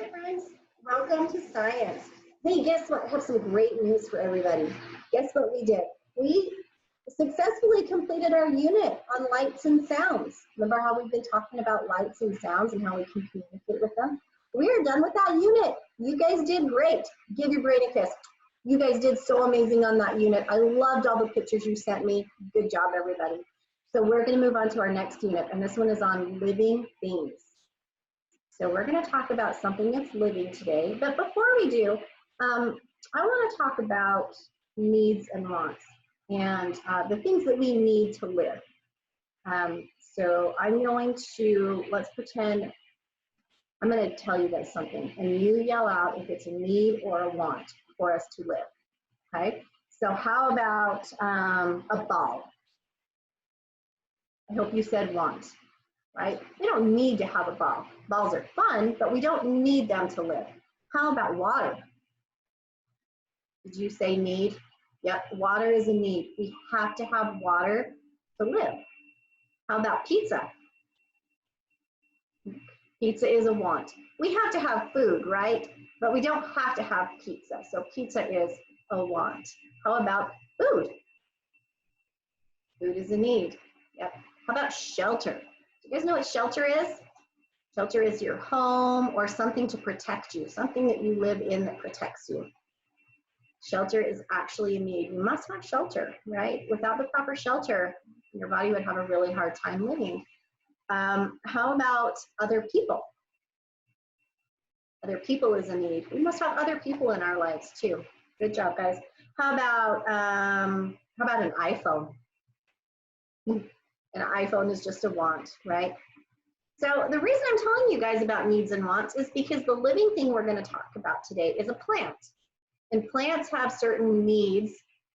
Hi friends, welcome to Science. Hey, guess what? I have some great news for everybody. Guess what we did? We successfully completed our unit on lights and sounds. Remember how we've been talking about lights and sounds and how we can communicate with them? We are done with that unit. You guys did great. Give your brain a kiss. You guys did so amazing on that unit. I loved all the pictures you sent me. Good job, everybody. So we're going to move on to our next unit, and this one is on living things. So we're going to talk about something that's living today. But before we do, I want to talk about needs and wants and the things that we need to live. So I'm going to, let's pretend, I'm going to tell you guys something, and you yell out if it's a need or a want for us to live, okay? So how about a ball? I hope you said want. Right? We don't need to have a ball. Balls are fun, but we don't need them to live. How about water? Did you say need? Yep, water is a need. We have to have water to live. How about pizza? Pizza is a want. We have to have food, right? But we don't have to have pizza. So pizza is a want. How about food? Food is a need. Yep. How about shelter? Do you guys know what shelter is? Shelter is your home or something to protect you, something that you live in that protects you. Shelter is actually a need. You must have shelter, right? Without the proper shelter, your body would have a really hard time living. How about other people? Other people is a need. We must have other people in our lives too. Good job, guys. How about an iPhone? An iPhone is just a want, right? So the reason I'm telling you guys about needs and wants is because the living thing we're going to talk about today is a plant. And plants have certain needs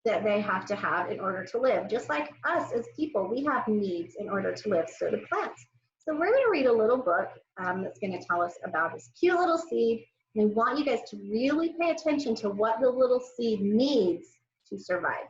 that they have to have in order to live. Just like us as people, we have needs in order to live, so do plants. So we're going to read a little book that's going to tell us about this cute little seed. And I want you guys to really pay attention to what the little seed needs to survive,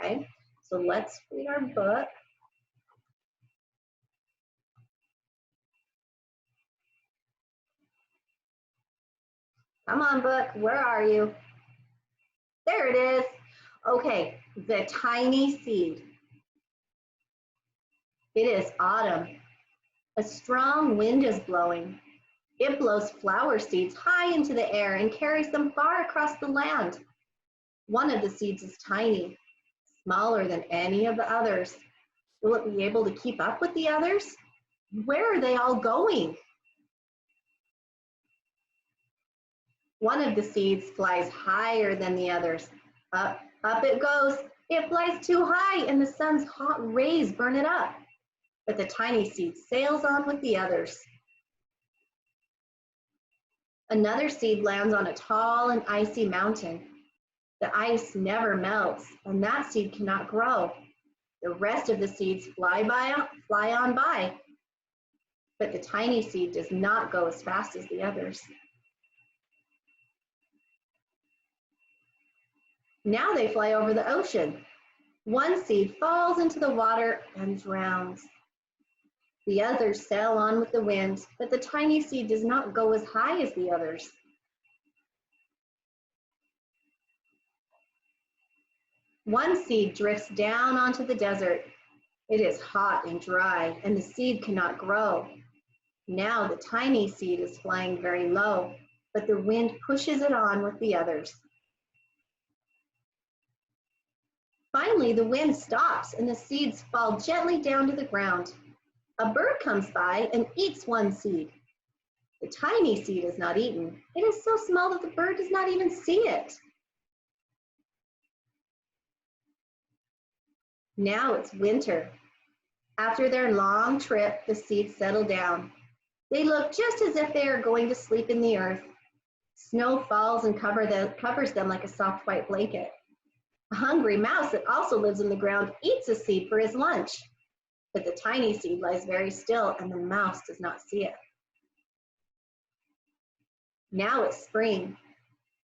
okay? So let's read our book. Come on, book, where are you? There it is. Okay, the tiny seed. It is autumn. A strong wind is blowing. It blows flower seeds high into the air and carries them far across the land. One of the seeds is tiny, smaller than any of the others. Will it be able to keep up with the others? Where are they all going? One of the seeds flies higher than the others. Up, up it goes. It flies too high and the sun's hot rays burn it up. But the tiny seed sails on with the others. Another seed lands on a tall and icy mountain. The ice never melts and that seed cannot grow. The rest of the seeds fly on by. But the tiny seed does not go as fast as the others. Now they fly over the ocean. One seed falls into the water and drowns. The others sail on with the wind, but the tiny seed does not go as high as the others. One seed drifts down onto the desert. It is hot and dry, and the seed cannot grow. Now the tiny seed is flying very low, but the wind pushes it on with the others. Finally, the wind stops and the seeds fall gently down to the ground. A bird comes by and eats one seed. The tiny seed is not eaten. It is so small that the bird does not even see it. Now it's winter. After their long trip, the seeds settle down. They look just as if they are going to sleep in the earth. Snow falls and covers them like a soft white blanket. A hungry mouse that also lives in the ground eats a seed for his lunch. But the tiny seed lies very still and the mouse does not see it. Now it's spring.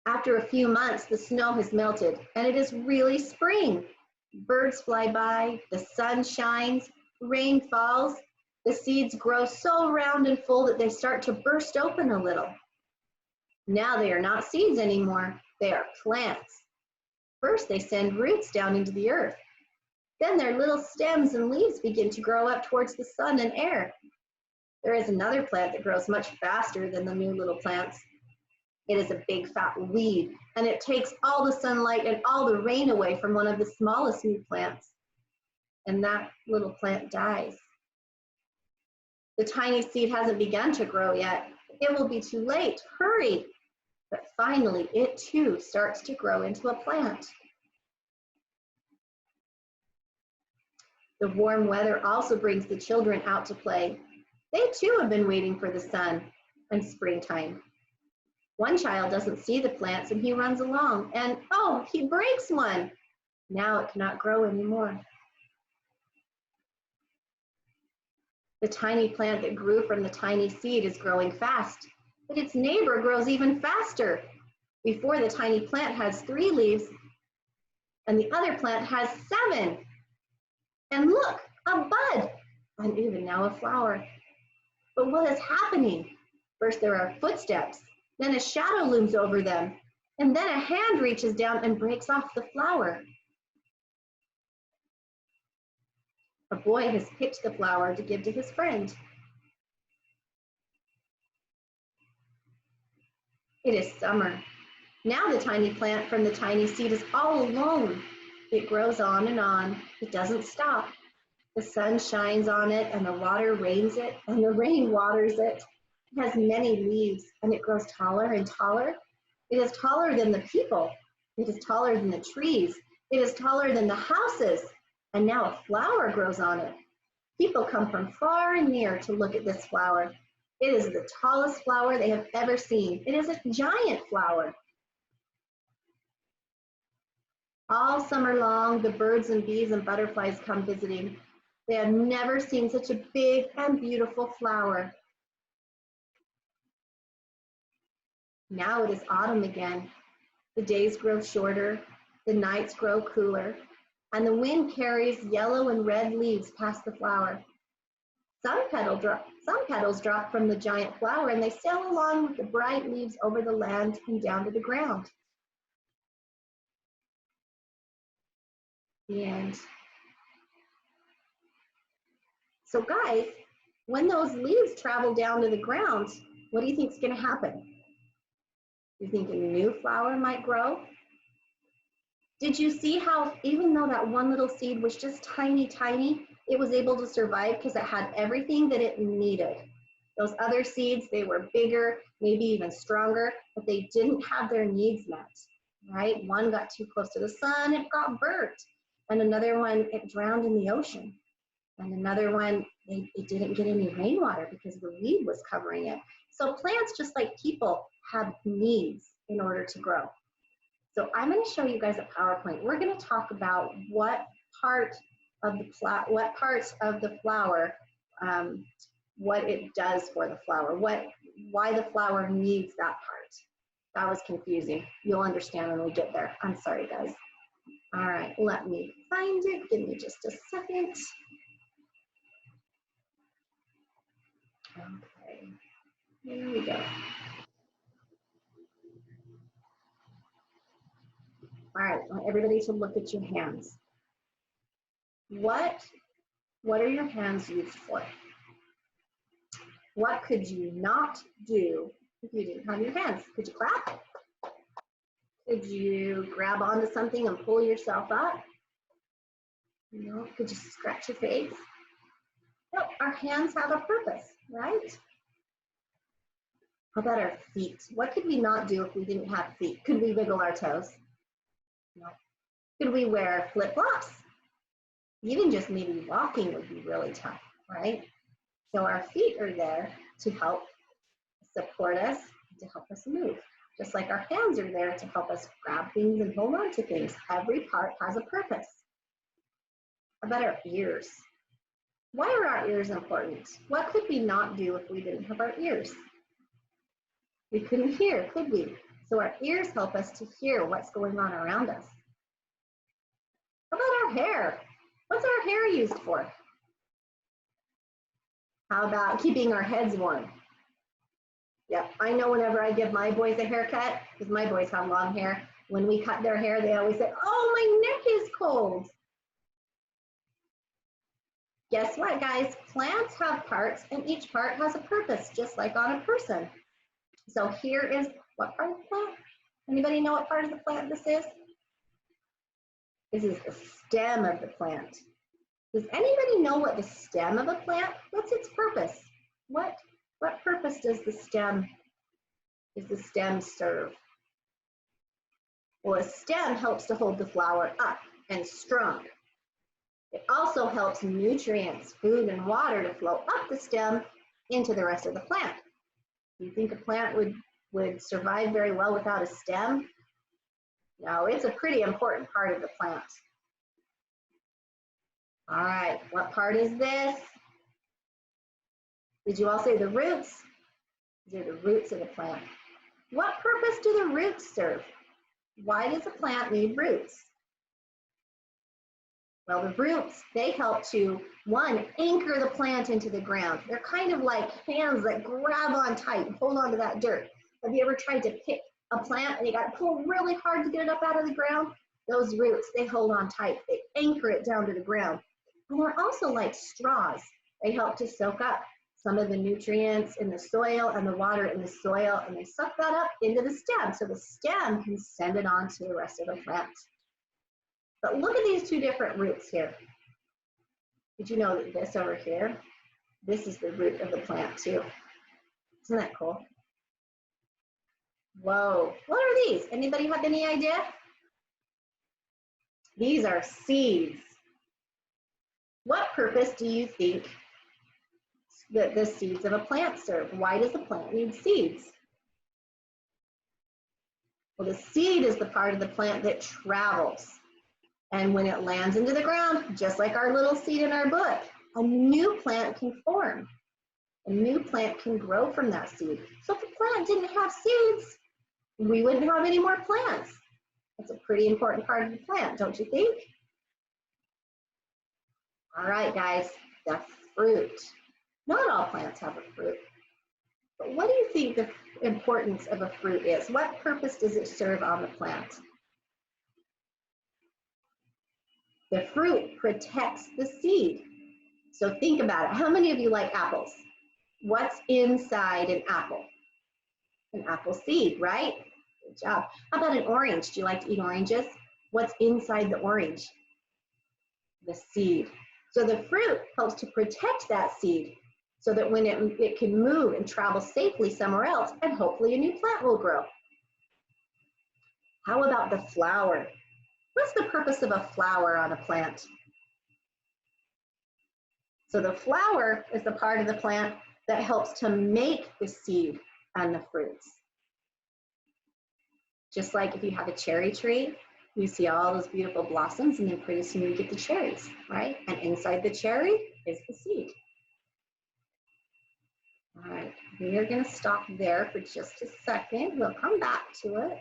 After a few months, the snow has melted and it is really spring. Birds fly by, the sun shines, rain falls. The seeds grow so round and full that they start to burst open a little. Now they are not seeds anymore, they are plants. First, they send roots down into the earth. Then their little stems and leaves begin to grow up towards the sun and air. There is another plant that grows much faster than the new little plants. It is a big fat weed, and it takes all the sunlight and all the rain away from one of the smallest new plants. And that little plant dies. The tiny seed hasn't begun to grow yet. It will be too late. Hurry! But finally, it too starts to grow into a plant. The warm weather also brings the children out to play. They too have been waiting for the sun and springtime. One child doesn't see the plants and he runs along and, oh, he breaks one. Now it cannot grow anymore. The tiny plant that grew from the tiny seed is growing fast, but its neighbor grows even faster. Before, the tiny plant has 3 leaves and the other plant has 7. And look, a bud, and even now a flower. But what is happening? First there are footsteps, then a shadow looms over them, and then a hand reaches down and breaks off the flower. A boy has picked the flower to give to his friend. It is summer. Now the tiny plant from the tiny seed is all alone. It grows on and on. It doesn't stop. The sun shines on it, and the water rains it, and the rain waters it. It has many leaves, and it grows taller and taller. It is taller than the people. It is taller than the trees. It is taller than the houses. And now a flower grows on it. People come from far and near to look at this flower. It is the tallest flower they have ever seen. It is a giant flower. All summer long, the birds and bees and butterflies come visiting. They have never seen such a big and beautiful flower. Now it is autumn again. The days grow shorter, the nights grow cooler, and the wind carries yellow and red leaves past the flower. Some petals drop from the giant flower, and they sail along with the bright leaves over the land and down to the ground. The end. So guys, when those leaves travel down to the ground, what do you think is going to happen? You think a new flower might grow? Did you see how even though that one little seed was just tiny, it was able to survive because it had everything that it needed? Those other seeds, they were bigger, maybe even stronger, but they didn't have their needs met, right? One got too close to the sun, it got burnt. And another one, it drowned in the ocean. And another one, it didn't get any rainwater because the weed was covering it. So plants, just like people, have needs in order to grow. So I'm going to show you guys a PowerPoint. We're going to talk about what parts of the flower, what it does for the flower, why the flower needs that part. That was confusing. You'll understand when we get there. I'm sorry, guys. All right, let me find it. Give me just a second. Okay, here we go. All right, I want everybody to look at your hands. What are your hands used for? What could you not do if you didn't have your hands? Could you clap? Could you grab onto something and pull yourself up? No. Could you scratch your face? No, our hands have a purpose, right? How about our feet? What could we not do if we didn't have feet? Could we wiggle our toes? No. Could we wear flip-flops? Even just maybe walking would be really tough, right? So our feet are there to help support us, to help us move. Just like our hands are there to help us grab things and hold on to things. Every part has a purpose. How about our ears? Why are our ears important? What could we not do if we didn't have our ears? We couldn't hear, could we? So our ears help us to hear what's going on around us. How about our hair? What's our hair used for? How about keeping our heads warm? Yep, I know whenever I give my boys a haircut, because my boys have long hair, when we cut their hair, they always say, oh, my neck is cold. Guess what, guys? Plants have parts, and each part has a purpose, just like on a person. So here is what part of the plant? Anybody know what part of the plant this is? This is the stem of the plant. Does anybody know what the stem of a plant? What's its purpose? What purpose does the stem serve? Well, a stem helps to hold the flower up and strong. It also helps nutrients, food, and water to flow up the stem into the rest of the plant. Do you think a plant would survive very well without a stem? No, it's a pretty important part of the plant. All right, what part is this? Did you all say the roots? These are the roots of the plant. What purpose do the roots serve? Why does a plant need roots? Well, the roots, they help to, one, anchor the plant into the ground. They're kind of like hands that grab on tight and hold on to that dirt. Have you ever tried to pick a plant and you got to pull really hard to get it up out of the ground? Those roots, they hold on tight. They anchor it down to the ground. And they're also like straws. They help to soak up some of the nutrients in the soil and the water in the soil, and they suck that up into the stem so the stem can send it on to the rest of the plant. But look at these two different roots here. Did you know that this over here, this is the root of the plant too? Isn't that cool? Whoa, what are these? Anybody have any idea? These are seeds. What purpose do you think that the seeds of a plant serve? Why does a plant need seeds? Well, the seed is the part of the plant that travels. And when it lands into the ground, just like our little seed in our book, a new plant can form. A new plant can grow from that seed. So if the plant didn't have seeds, we wouldn't have any more plants. That's a pretty important part of the plant, don't you think? All right, guys, the fruit. Not all plants have a fruit. But what do you think the importance of a fruit is? What purpose does it serve on the plant? The fruit protects the seed. So think about it. How many of you like apples? What's inside an apple? An apple seed, right? Good job. How about an orange? Do you like to eat oranges? What's inside the orange? The seed. So the fruit helps to protect that seed so that when it can move and travel safely somewhere else, and hopefully a new plant will grow. How about the flower? What's the purpose of a flower on a plant? So the flower is the part of the plant that helps to make the seed and the fruits. Just like if you have a cherry tree, you see all those beautiful blossoms, and then pretty soon you get the cherries, right? And inside the cherry is the seed. All right, we are going to stop there for just a second. We'll come back to it.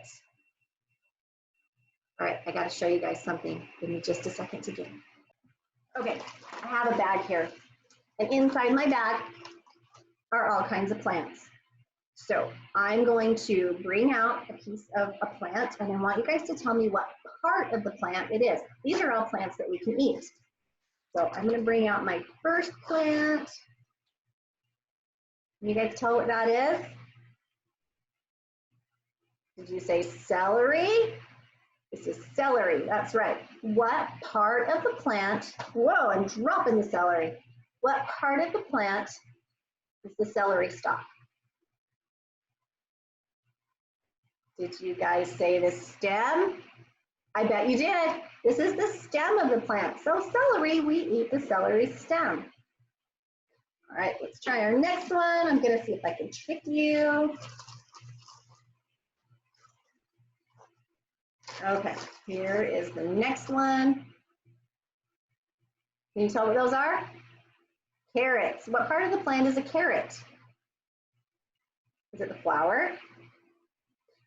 All right, I got to show you guys something. Give me just a second to get. Okay, I have a bag here, and inside my bag are all kinds of plants. So I'm going to bring out a piece of a plant, and I want you guys to tell me what part of the plant it is. These are all plants that we can eat. So I'm going to bring out my first plant. Can you guys tell what that is? Did you say celery? This is celery, that's right. What part of the plant, whoa, I'm dropping the celery. What part of the plant is the celery stalk? Did you guys say the stem? I bet you did. This is the stem of the plant. So celery, we eat the celery stem. All right, let's try our next one. I'm gonna see if I can trick you. Okay, here is the next one. Can you tell what those are? Carrots. What part of the plant is a carrot? Is it the flower?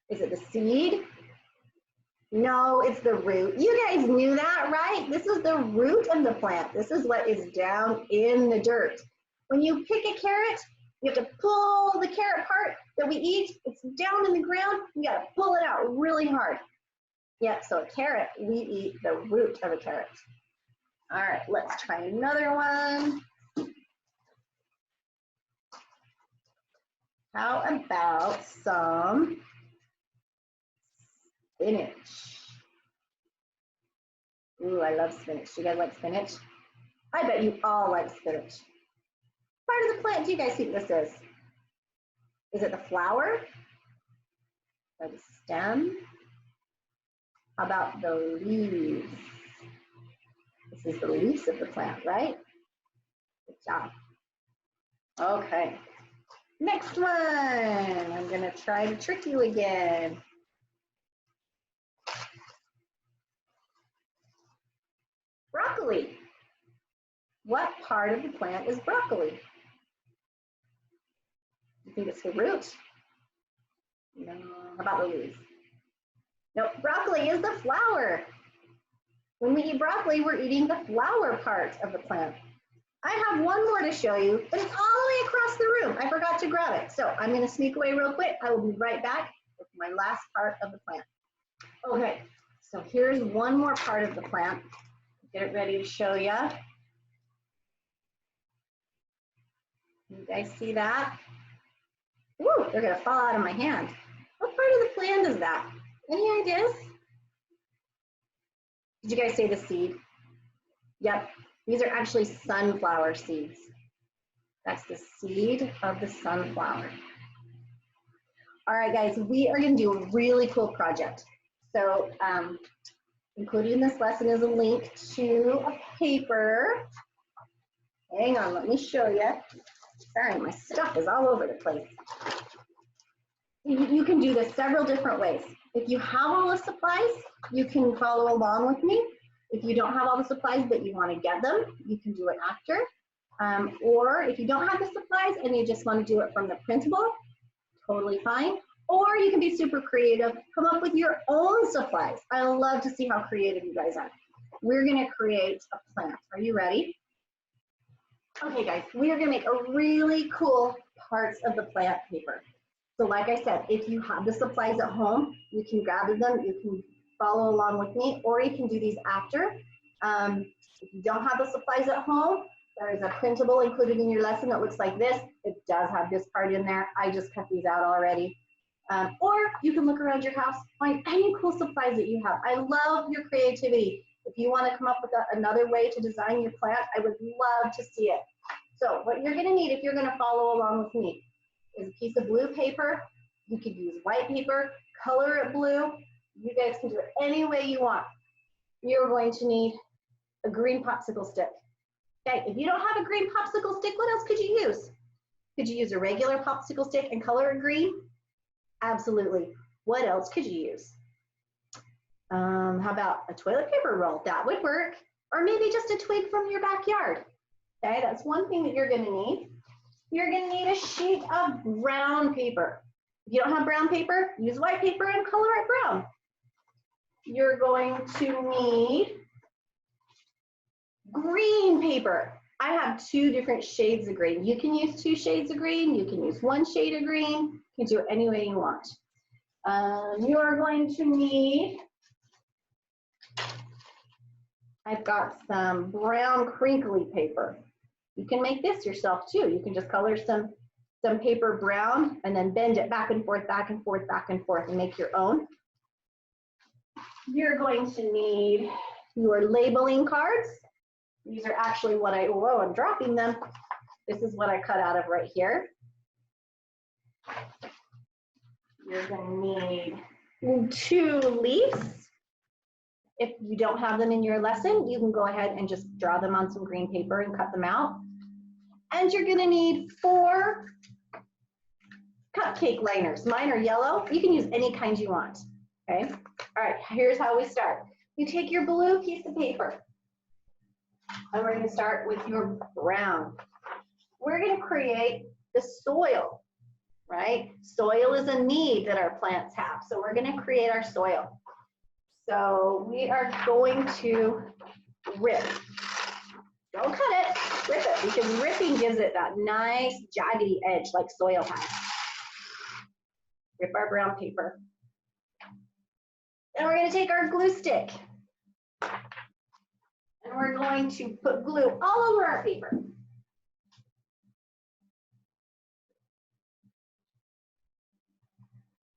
Is it the seed? No, it's the root. You guys knew that, right? This is the root of the plant. This is what is down in the dirt. When you pick a carrot, You have to pull the carrot part that we eat. It's down in the ground. You got to pull it out really hard. Yep, so a carrot, we eat the root of a carrot. All right, let's try another one. How about some spinach? Ooh, I love spinach. Do you guys like spinach? I bet you all like spinach. Part of the plant do you guys think this is? Is it the flower or the stem? How about the leaves? This is the leaves of the plant, right? Good job. Okay. Next one. I'm going to try to trick you again. Broccoli. What part of the plant is broccoli? You think it's the root? No. How about the leaves? Nope. Broccoli is the flower. When we eat broccoli, we're eating the flower part of the plant. I have one more to show you, but it's all the way across the room. I forgot to grab it. So I'm going to sneak away real quick. I will be right back with my last part of the plant. Okay, so here's one more part of the plant. Get it ready to show you. You guys see that? Ooh, they're going to fall out of my hand. What part of the plant is that? Any ideas? Did you guys say the seed? Yep, these are actually sunflower seeds. That's the seed of the sunflower. All right, guys, we are going to do a really cool project. So included in this lesson is a link to a paper. Hang on, let me show you. Sorry, my stuff is all over the place. You can do this several different ways. If you have all the supplies, you can follow along with me. If you don't have all the supplies but you want to get them, you can do it after. Or if you don't have the supplies and you just want to do it from the printable, totally fine. Or you can be super creative, come up with your own supplies. I love to see how creative you guys are. We're going to create a plant. Are you ready? Okay, guys, we are going to make a really cool parts of the plant paper. So like I said, if you have the supplies at home, you can gather them, you can follow along with me, or you can do these after. If you don't have the supplies at home, there is a printable included in your lesson that looks like this. It does have this part in there. I just cut these out already. Or you can look around your house, find any cool supplies that you have. I love your creativity. If you want to come up with another way to design your plant, I would love to see it. So what you're going to need if you're going to follow along with me is a piece of blue paper. You could use white paper, color it blue. You guys can do it any way you want. You're going to need a green popsicle stick. Okay, if you don't have a green popsicle stick, what else could you use? Could you use a regular popsicle stick and color it green? Absolutely. What else could you use? How about a toilet paper roll? That would work. Or maybe just a twig from your backyard. Okay, that's one thing that you're going to need. You're going to need a sheet of brown paper. If you don't have brown paper, use white paper and color it brown. You're going to need green paper. I have 2 different shades of green. You can use 2 shades of green. You can use 1 shade of green. You can do it any way you want. You are going to need, I've got some brown crinkly paper. You can make this yourself too. You can just color some paper brown and then bend it back and forth, back and forth, back and forth and make your own. You're going to need your labeling cards. These are actually what I'm dropping them. This is what I cut out of right here. You're going to need 2 leaves. If you don't have them in your lesson, you can go ahead and just draw them on some green paper and cut them out. And you're gonna need 4 cupcake liners. Mine are yellow. You can use any kind you want, okay? All right, here's how we start. You take your blue piece of paper, and we're gonna start with your brown. We're gonna create the soil, right? Soil is a need that our plants have, so we're gonna create our soil. So we are going to rip. Don't cut it, rip it, because ripping gives it that nice jaggedy edge like soil has. Rip our brown paper. Then we're going to take our glue stick. And we're going to put glue all over our paper.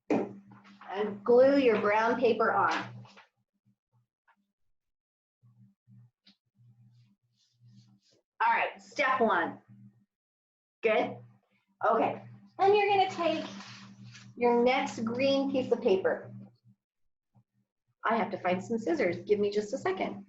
And glue your brown paper on. All right, step one. Good? Okay, and you're gonna take your next green piece of paper. I have to find some scissors. Give me just a second.